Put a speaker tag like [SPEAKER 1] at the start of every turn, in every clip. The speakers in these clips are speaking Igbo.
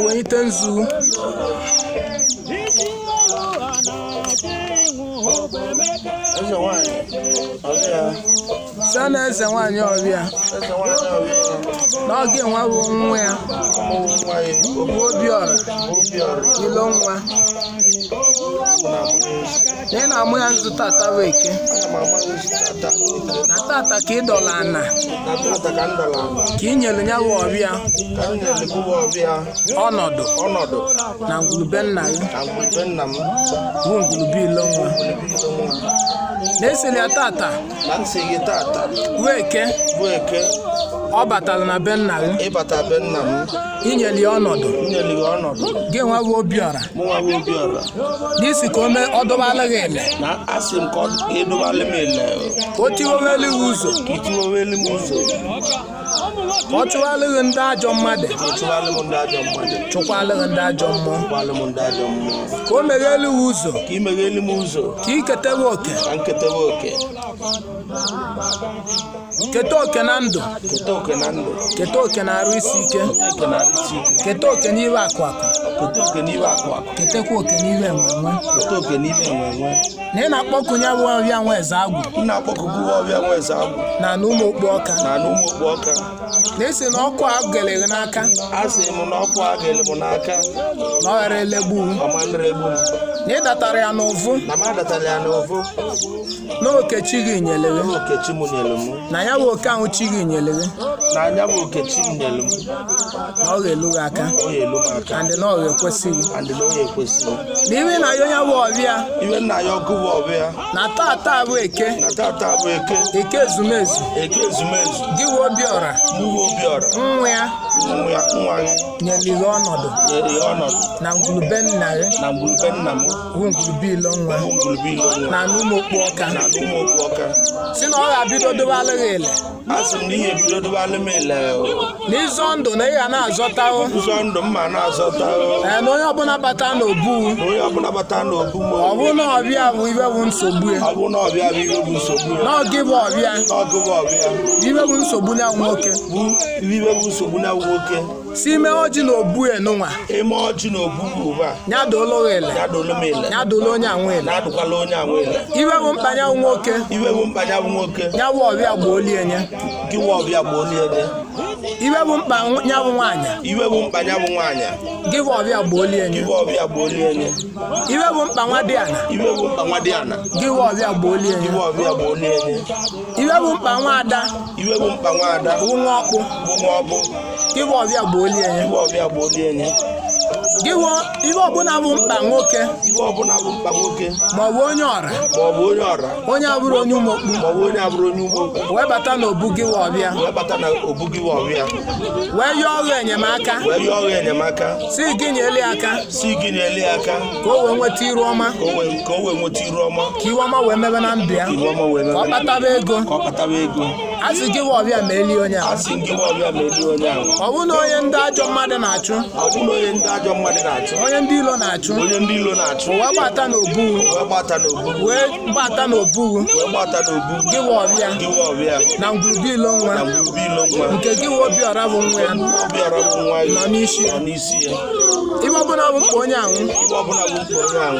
[SPEAKER 1] When it turns to Sana is a one year. Now get one room where you long one. Then I'm going to Tata Wake. Natata Kidolana Kinya Warrior Honored Nangulubenna won't be long. Nesili Tata Wake Obatana Benna Inyeli honored Gawa Wobiara This is come Odobala Game. Ask him called Edovalemele. What you really uso? It will really move. What you are in Dajom Mother? What you are in Dajom Mother? Chopala and Dajom Palamundajom. Come really uso. Kimeli Muso. Kikatewoke. Anketawoke. Ketokenando. Ketokenarisike. Ketokeniva Quack. Nena Pokunya Warrior was Agu. Na no more Listen, no quack Galenaka. As him no quack Monaka. No Relebu. Nedatarianovu. Namadarianovu. No Ketchig in Yellow. No Ketchimunelum. Nayawo count Chig in Yellow. Nayawo Ketchinelum. No Lugaka. And the no question. And the lawyer question. Even a young warrior. Even a young warrior. Natata Wake. Natata Wake. A Kesumez. A Kesumez. Give Obiora. Nearly honored. Nangulubenna. Won't be long. Nanumo Walker. Sin all a bit of the Valley. As in the bit of Valemele. Nizondo, Nayana Zotao. Zondo Mana Zotao. And no Bonabatano Boo. No Bonabatano Boo. I will not have we won't so good. I will not have you so good. Not give up, yeah. Not give up, yeah. We won't so buna walking. We won't so buna walking. See me original boo and no one. A marginal boo. Yadolo, Yadolonia will. Nadolonia will. Even one Panya walking. Even one Panya walking. Yawa, we are Boliania. Give up your Boliania. Even one Panya. Even one Panya. Give up your Boliania. Give up your Boliania. Even one Pamadiana. Even one Pamadiana. Give up your Boliania. Give up your Boliania. Even one Pamada. Even one Pamada. Give up your Boliania. Give up your Boliania. Give up, you are Bonavum Bangoke. You are Bonavum Bangoke. Mawonyora. Onyabu Webatano Bugi Wavia. Webatano Bugi Wavia. Where you are in Yamaka? Where you are in Yamaka? See Guinea. See Guinea. Go and what Roma. Go and what Roma. Kiwama Wemevanambia. Copatavego. As you give Wavia Melionia. As you give Wavia Melionia. I will know in that your mother natural. I will know in that your mother natural. Oyendilo natural. Oyendilo natural. Wabatano Boo. Wabatano Boo. Wabatano Boo. Wabatano Boo. Give Wavia. Give Wavia. Now will be long one. Will be long one. You can give Wavia Ravon when. Wavia Ravon when. Nanishi. Iwabuna Ponyang.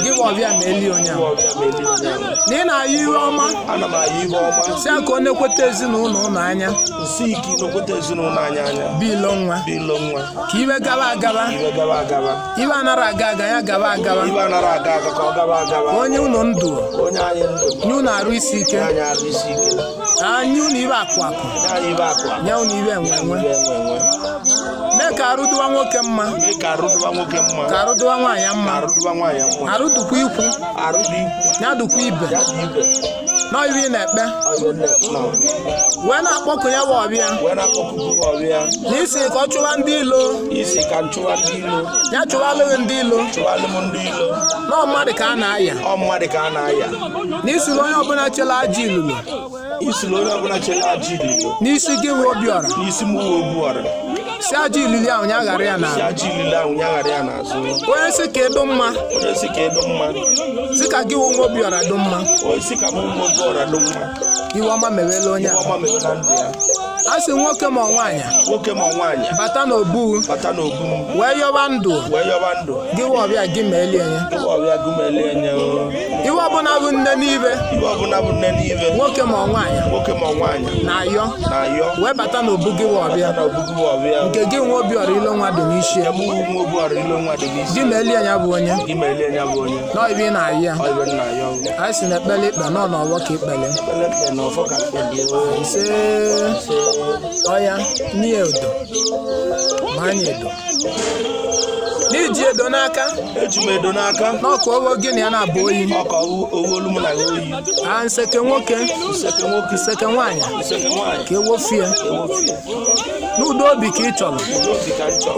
[SPEAKER 1] Give Wavia Melionia. Nina Yuma. Anama Yuma. Sakone Quotation. No nanya siki no quotation no nanya be long one kiwe gaba iba na ragaga ya gaba ko gaba onye uno ndu nyu na aru isike anyu ni ba kwa nya uni ibe enwe me ka arudu nwoke mma ka arudu nwanya mma arudu ku ikwu nya du ku ibe No ibi na-ekpe. Wee na-akpọkụ ya bụ ọbịa. N'isi ka ọ chụwa ndị ilo. Ya chụwalụghị ndị ilo. N'ọ mmadụ ka a na-aya. N'isi onye ọbụla chela ajị ilulu. N'isi gị nwe Obiora. Si ajị ilili ahụ ya ghara ya n'azụ. Onye si ka edo mma. Si ka gị nwe Obiora do mma. Iwe ọma mewela onye a. A sị nwoke ma nwaanyị bata n'obu wee yọba ndụ gị nwe ọbịa gị ma elie ya. Iwe ọbụla bụ nne n'ibe nwoke ma nwaanyị na-ayọ wee bata n'obu gị nwe ọbịa nke gị nwe Obiora ilo nwa dị n'isi gị ma elie ya bụ onye nọ ibe ị na-ayị ya. Anyị si na ekpele ikpe nọ n'ọgbọ ka ikpele ise ọya nye edo ma anyị edo n'iji edo n'aka n'ọkụ owo gị na ya na-abụ oyi a nseke nwoke nseke nwaanyị ka ewofie n'udo obi ka ị chọrọ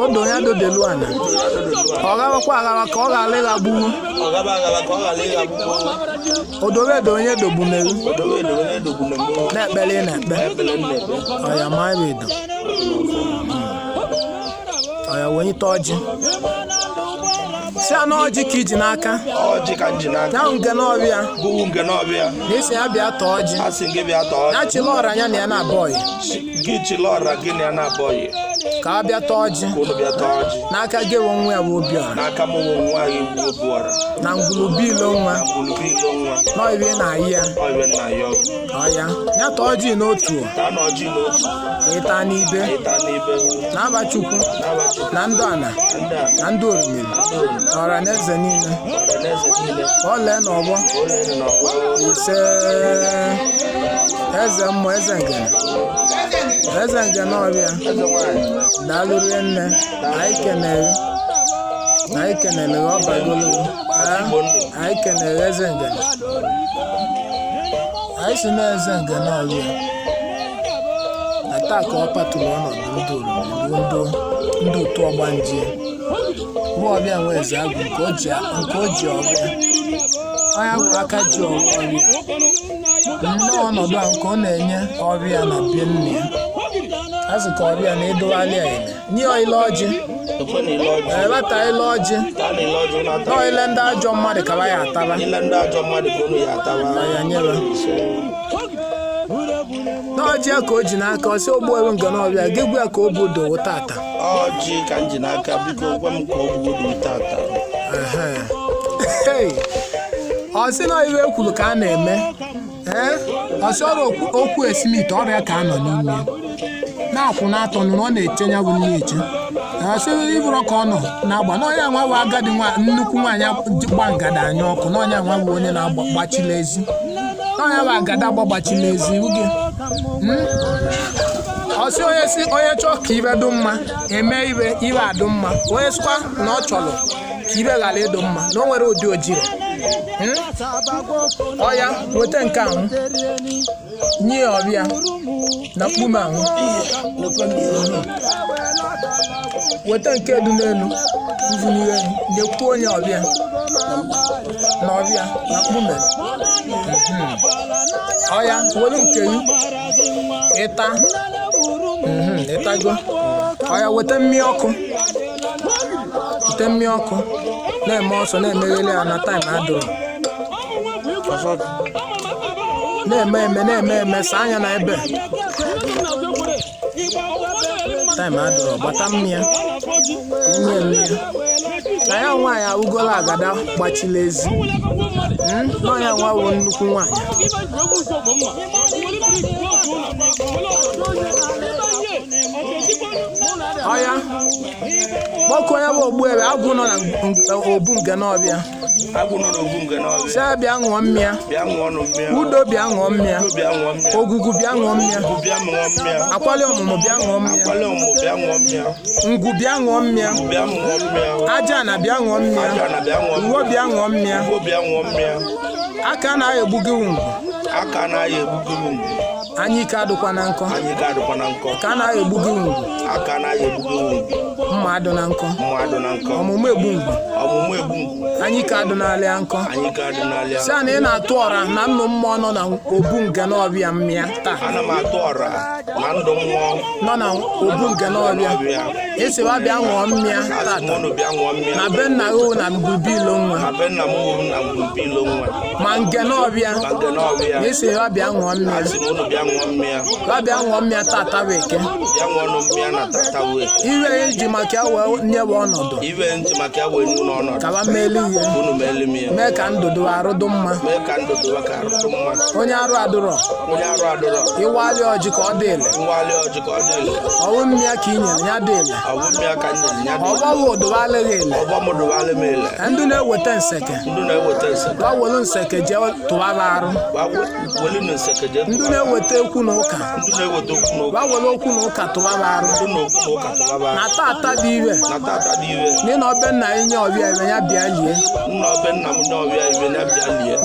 [SPEAKER 1] odo ya dodelu ana ọ gawakwa agawa ka ọ ghara ịghagbu odowe edo onye dogbumelu na-ekpele na-ekpe ọya ma edo ọya wenyite ọjị si anụ ọjị ka iji n'aka ya nge n'ọbịa n'isi ya bịa tọọ ọjị ya chịla ọra ya na ya na-abọghị ka a bịa tọọ ọjị n'aka gị ewe nwa ya bụ Obiora na ngwulubi ilo nwa n'ọbịa ị na-ayị ya ọya ya tọọ ọjị n'otu ịta n'ibe na-aba Chukwu na ndụ ana na ndụ orimiri ọra na eze niile ọ lee n'ọgbọ ise eze mmụọ eze ngene ọbịa daalụrie nne anyị kenere ọbagologo anyị kenere eze ngene anyị si na eze ngene ọbịa ata ka ọ patụrụ ọnọdụ ndụ orimiri ndị otu ọgbanje bụ ọbịa nwe eze agụ nke o ji ọbịa onye bụ aka ji ọbịa nnọọ ọnọdụ a nke ọ na-enye ọbịa na bie nne ya a sị ka ọbịa na-edowali ya ile nye ile ọjị eweta ile ọjị nọọ ile ndị ajọ mmadụ ka ya ataba ya nyere n'ọjị ya ka o ji n'aka ọsị ogbu ewe ngana ọbịa gị gwa ya ka o bu dowo tata
[SPEAKER 2] ọjị ka m ji n'aka biko gwa m ka o buo tata
[SPEAKER 1] ọsị na iwe ekwuru ka a na-eme ọsị ọrụ okwu esimite ọrịa ka a nọ n'ime na-akwụ na-atọ nụrụ ọ na-eche ya bụ nne eche ọsị ịbụrụ ka ọ nọ na-agba n'ọnya nwa bụ agadi nnukwu nwaanyị gba ngada anya ọkụ n'ọnya nwa bụ onye na-agbachila ezi n'ọnya bụ agada gbagbachila ezi uge ọsị onye chọọ ka ibe dị mma eme ibe adụ mma onye sịkwa na ọ chọrọ ka ibe ghara ịdụ mma na o nwere ụdị ojiri ọya weta nke ahụ nye ọbịa na mkpume ahụ weta nke dị n'elu mvunire nyekwu onye ọbịa na ọbịa na mkpume ọya were nke gị ịta ịtago ọya weta mmiri ọkụ na-eme ọsọ na-emegheli ya na taịm adụrụ na-eme saa anya na ebe taịm adụrụ gbata mmịa na ya nwaanyị awụgola agada gbachila ezi n'ọnya nwa bụ nnukwu nwaanyị ọya kpọkụ onye bụ ogbu ebe agwụ nọ na obu ngenọbịa si bịa ṅụọ mmịa udo bịa ṅụọ mmịa ogugu bịa ṅụọ mmịa akwali ọmụmụ bịa ṅụọ mmịa ngwu bịa ṅụọ mmịa aja na bịa ṅụọ mmịa uwe bịa ṅụọ mmịa aka na-egbugi ngwu
[SPEAKER 2] aka na-egbugi ngwu
[SPEAKER 1] anyị ike adụkwa na nkọ ka na-egbugi ngwu
[SPEAKER 2] aka na-egbugi ngwu
[SPEAKER 1] mma adụ na nkọ ọmụmụ egbu ngwu anyị ike adụ n'alịa nkọ si na ị na-atụ ọra na nnụ mmụọ nọ na obu nke n'ọbịa mmịa taa
[SPEAKER 2] ana m atụ ọra na ndụ mmụọ
[SPEAKER 1] nọ na obu nke n'ọbịa esi wa bịa ṅụọ mmịa taa na be nna gị na ngwubilo nwa ma nke n'ọbịa na esi wa bịa ṅụọ mmịa wa bịa ṅụọ mmịa tata bụ eke iwe eji maka ya wee nyewe ọnọdụ ka wa meeli ihe mee ka ndụdụ arụdụ mma onye arụ adụrọ ịwali ọjị ka ọ dịle ọwụ mmịa ka i nyere ya dịle ọgbọwụ ụdụwalịghị ele ndị na-eweta nseke gbawelu nseke jee tụwara arụ ndị na-eweta okwu na ụka gbawelu okwu na ụka tụwara arụ na tata dị ire n'i na ọbe nna inye ọbịa ibe ya bịa lie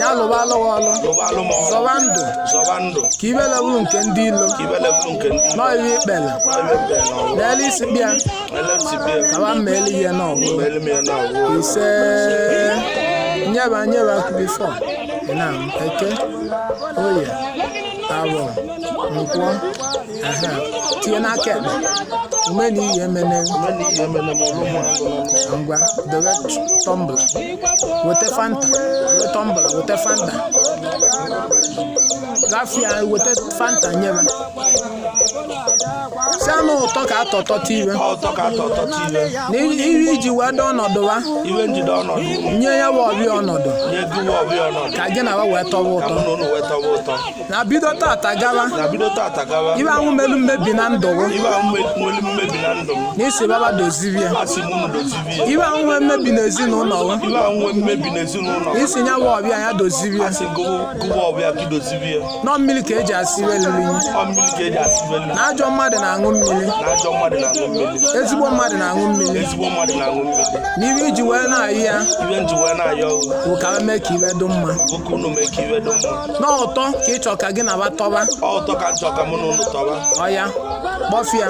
[SPEAKER 1] ya lụba alụghị ọlụ zọba ndụ ka ibe lewuru nke ndị ilo n'ọyịrị ikpele n'elu isi bịa kaba mmeli ihe n'ọgụ ise nyeba bifọ na eke oye abụọ nkwọ tinye n'aka ekpe ume na ihe emene ngwa dobe tọmbla weta fanta gafia weta fanta nyeba si anụ ụtọ ka atọtọta iwe na iri iji wee dọ ọnọdụ wa nye ya wa ọbịa ọnọdụ ka gị na wa wee tọwa ụtọ na bido tata gawa iwe ahụ melu mmebi na ndụ na isi baba dozirie iwe ahụ nwee mmebi n'ezinụlọ na isi nya wa ọbịa ya dozirie nọ mmiri ka eji asị iwe lili na ajọ mmadụ na-aṅụ mmiri ezigbo mmadụ na-aṅụ mmiri n'iwe iji wee na-ayị ya bụ ka mee ka iwe dị mma n'ọtọ ka ị chọ ka gị na ba tọba ọya kpọfịa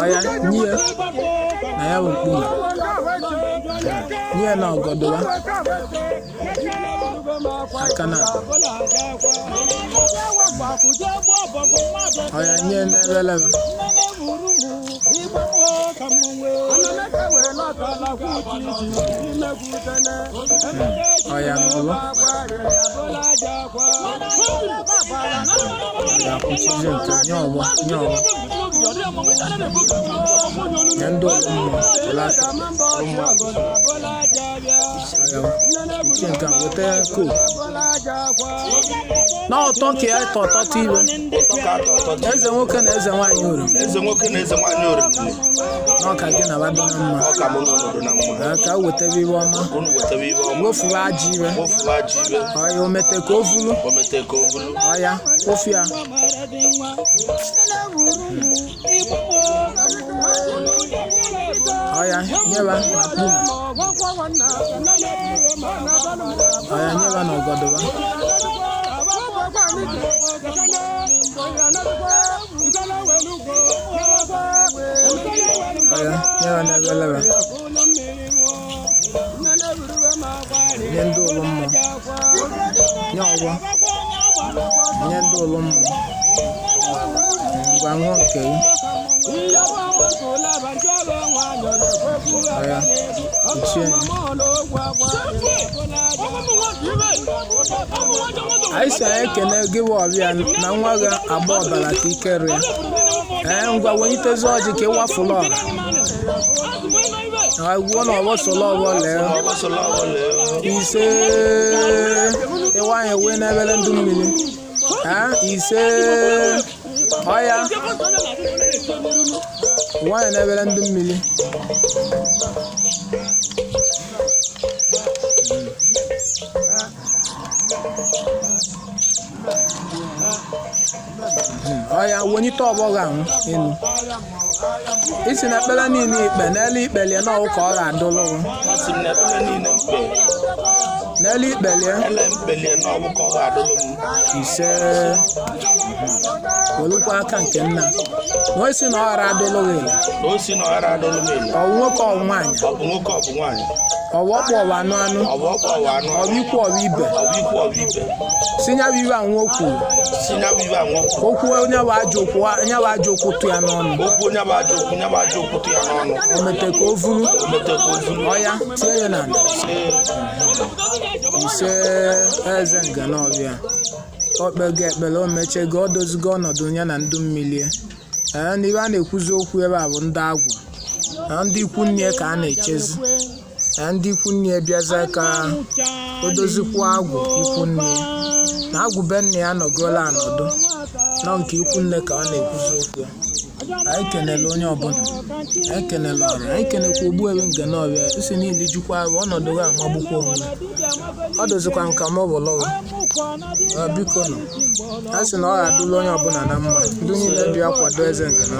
[SPEAKER 1] ọya nye na ya bụ mkpume nye na ọgọdụwa aka na ọya nye n'ebelebe ọya n'ụlọ ọya kwụchizi nke nye ọgbọ nye ndị ụmụ ụlọaka uche nke weta kook n'ọtọ ka ya tọtọta iwe eze nwoke na eze nwaanyị oro n'ọka gị na wadọ na mma ka wetebe iwe ọma wefuwe aja iwe ọya omete ka o vulu ọya kwụfịa ọya nyeba na kpume ọya nyeba na ọgọdọba ọya nyeba na ebelebe nye ndị ụlọ mmụọ nye ọgbọ nye ndị ụlọ mmụọ ngwa ṅụọ nke gị ọya kpuchie anyị si anyị ekene gị bụ ọbịa na nwa gị agba ọbara ka ike rịa ngwa wenyitezi ọjị ka ịwafụla ọra gwuo na ọgbọ sola ọgbọ lee ise ịwa anyị wee n'ebele ndụ mmiri ise ọya nwanyị n'ebele ndụ mmiri ọya wenyite ọgbọ ga ahụ enu isi na ekpere niile ikpe n'elu ikpelie na ọwụ ka ọ ga-adụlụ
[SPEAKER 2] asị m na ekpere niile mkpe
[SPEAKER 1] n'elu ikpelie
[SPEAKER 2] ele mkpelie na ọwụ ka ọ ga-adụlụ m
[SPEAKER 1] ise welukwa aka nke nna na isi na ọ ghara adụlụ gị
[SPEAKER 2] na o si na ọ ghara adụlụ m ele
[SPEAKER 1] ọwụ nwoke ọwụ nwaanyị
[SPEAKER 2] ọ bụ nwoke ọ bụ nwaanyị
[SPEAKER 1] ọwụ ọkpụ ọwụ anụ anụ
[SPEAKER 2] ọ bụ ọkpa ọwa anụ
[SPEAKER 1] ọwụ ikwu ọwụ ibe
[SPEAKER 2] ọ bụ ikwu ọwa ibe
[SPEAKER 1] si nya bụ ibe anwụ okwu
[SPEAKER 2] si nya bụ ibe anwụ
[SPEAKER 1] okwu onye bụ ajọ okwu tụ ya n'ọnụ
[SPEAKER 2] okwu onye bụ ajọ okwu tụ ya n'ọnụ
[SPEAKER 1] o mete ka o vuru ọya tie ya n'ala ise eze nga n'ọbịa okpego ekpere o mechego o dozigo ọnọdụ ya na ndụ mmiri n'ibe a na-ekwuzi okwu ebe a bụ ndị agwụ ndị ikwu nne ka a na-echezi ndị ikwu nne bịaza ka o dozikwa agwụ ikwu nne na agwụ be nne ya nọgola anọdụ nọ nke ikwu nne ka ọ na-ekwuzi okwu anyị kenele onye ọbụla anyị kenele ọrụ anyị kenekwa Ogbuebi Ngenọbịa isi niile jikwa ọnọdụ ga amagbukwa onwe ọ dozikwa nka m ọbụlọgụ biko nọ a sị na ọ ga-adụla onye ọbụla na mma ndị niile bịa kwado Eze Ngenọbịa